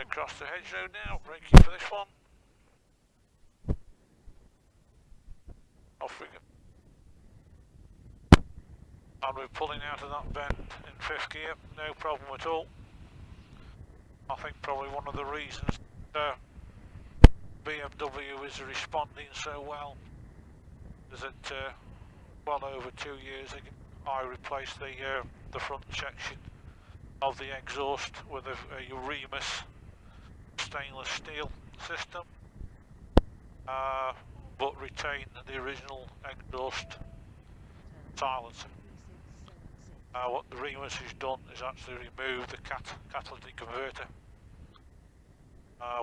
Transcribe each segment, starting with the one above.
across the hedgerow now, braking for this one. Off we go. And we're pulling out of that bend in 5th gear, no problem at all. I think probably one of the reasons BMW is responding so well is that well over 2 years ago I replaced the front section of the exhaust with a Remus stainless steel system, but retained the original exhaust silencer. What the Remus has done is actually remove the catalytic converter,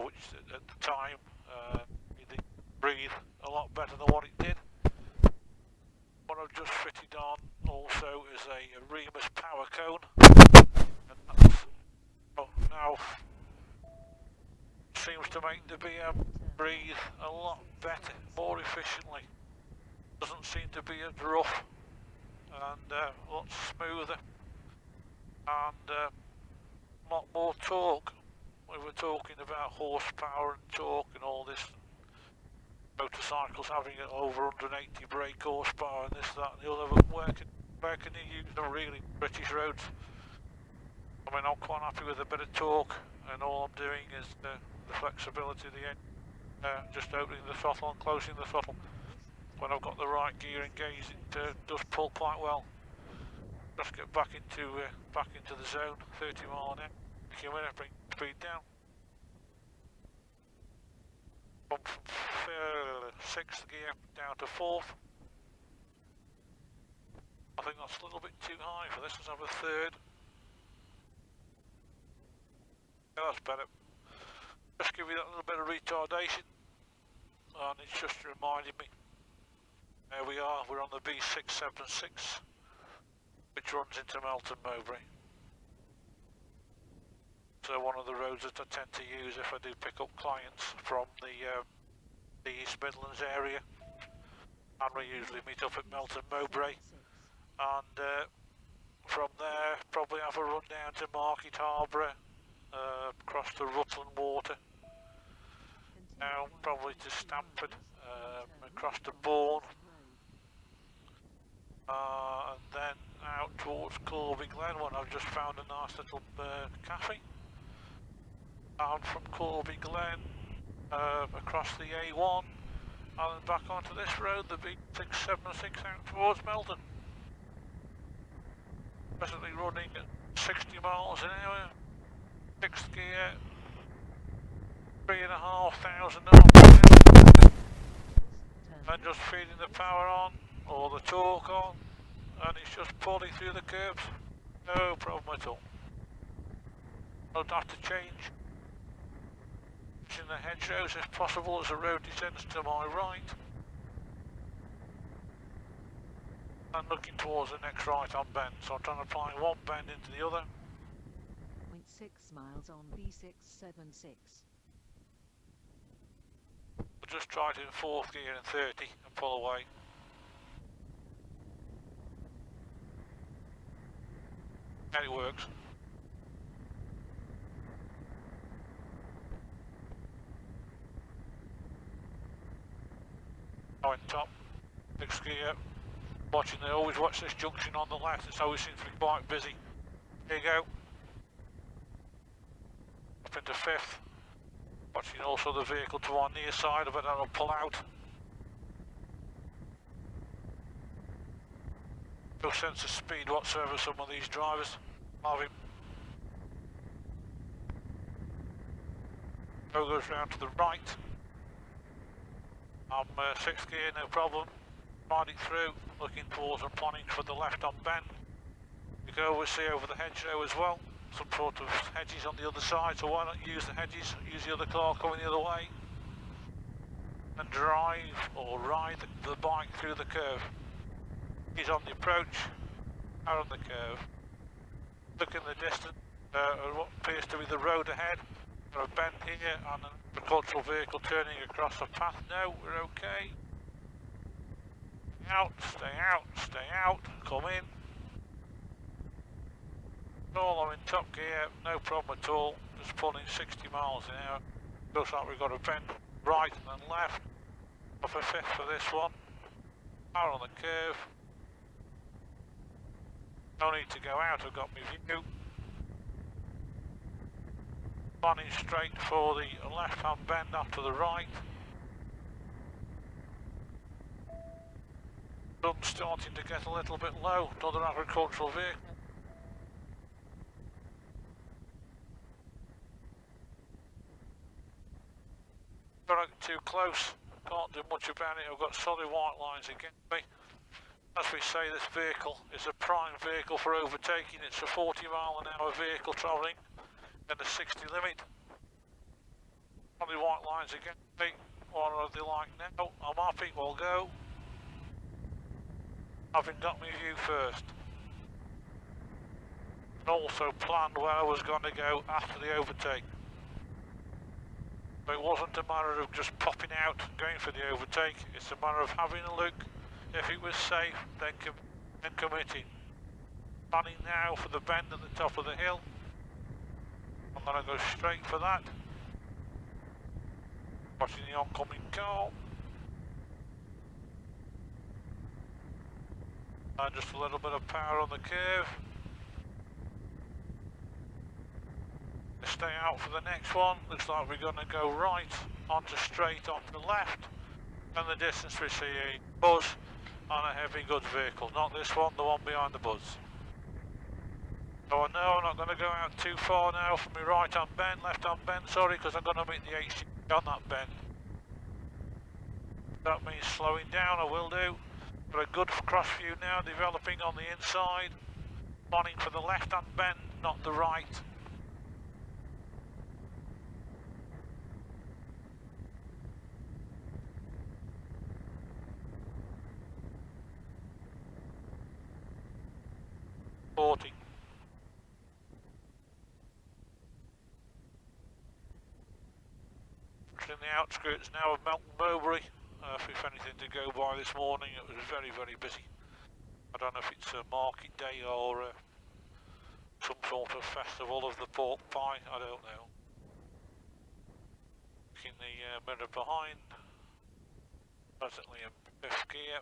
which at the time it did breathe a lot better than what it did. What I've just fitted on also is a Remus power cone, and that's now seems to make the BM breathe a lot better, more efficiently. Doesn't seem to be as rough and a lot smoother and a lot more torque. We were talking about horsepower and torque and all this, motorcycles having over 180 brake horsepower and this, that and the other, but where can you use them really British roads? I mean, I'm quite happy with a bit of torque, and all I'm doing is the flexibility of the engine, just opening the throttle and closing the throttle. When I've got the right gear engaged, it does pull quite well. Just get back into the zone, 30 mile an hour. Take a minute, bring speed down. From 6th gear down to 4th. I think that's a little bit too high for this. Let's have a 3rd. Yeah, that's better. Just give you that little bit of retardation, and it's just reminded me. There we are, we're on the B676, which runs into Melton Mowbray. So one of the roads that I tend to use if I do pick up clients from the East Midlands area, and we usually meet up at Melton Mowbray, and from there probably have a run down to Market Harborough, across to Rutland Water, down probably to Stamford, across to Bourne, and then out towards Corby Glen when I've just found a nice little cafe. And from Corby Glen across the A1 and then back onto this road, the B676 out towards Melton. Presently running at 60 miles an hour, 6th gear, 3,500 RPM, and just feeding the power on or the torque on, and it's just pulling through the curves, no problem at all. Don't have to change. In the hedgerows if possible as the road descends to my right, and looking towards the next right on bend, so I'm trying to apply one bend into the other. 0.6 miles on B676. We'll just try it in 4th gear and 30 and pull away. And it works. Now in top, 6th gear, watching, they always watch this junction on the left, it always seems to be quite busy. Here you go. Up into 5th, watching also the vehicle to our near side of it, that'll pull out. No sense of speed whatsoever, some of these drivers have him. Go goes round to the right. I'm 6th gear, no problem. Riding through, looking towards and planning for the left on bend. You can always see over the hedgerow as well, some sort of hedges on the other side, so why not use the hedges, use the other car coming the other way, and drive or ride the bike through the curve. He's on the approach, out on the curve. Look in the distance, what appears to be the road ahead. Got a bend here and an agricultural vehicle turning across the path. No, we're okay. Out, stay out, come in. All I'm in top gear, no problem at all, just pulling 60 miles an hour. Looks like we've got a bend right and then left. Off a fifth for this one. Power on the curve. No need to go out, I've got my view. Running straight for the left hand bend after the right. Sun's starting to get a little bit low, another agricultural vehicle. Got too close, can't do much about it, I've got solid white lines against me. As we say, this vehicle is a prime vehicle for overtaking. It's a 40-mile-an-hour vehicle travelling in the 60 limit. Solid white lines against me. What are they like now? I'm happy, we'll go. Having got my view first. And also planned where I was going to go after the overtake. But it wasn't a matter of just popping out and going for the overtake. It's a matter of having a look. If it was safe, then committing. Planning now for the bend at the top of the hill. I'm going to go straight for that. Watching the oncoming car. And just a little bit of power on the curve. Stay out for the next one. Looks like we're going to go right onto straight onto the left. And the distance we see a buzz on a heavy goods vehicle. Not this one, the one behind the buzz. So I know I'm not going to go out too far now from my right hand bend, left hand bend, sorry, because I'm going to meet the HG on that bend. That means slowing down, I will do. Got a good cross view now developing on the inside. Planning for the left hand bend, not the right. In the outskirts now of Melton Mowbray. If anything to go by this morning, it was very, very busy. I don't know if it's a market day or some sort of festival of the pork pie, I don't know. In the mirror behind, presently in fifth gear.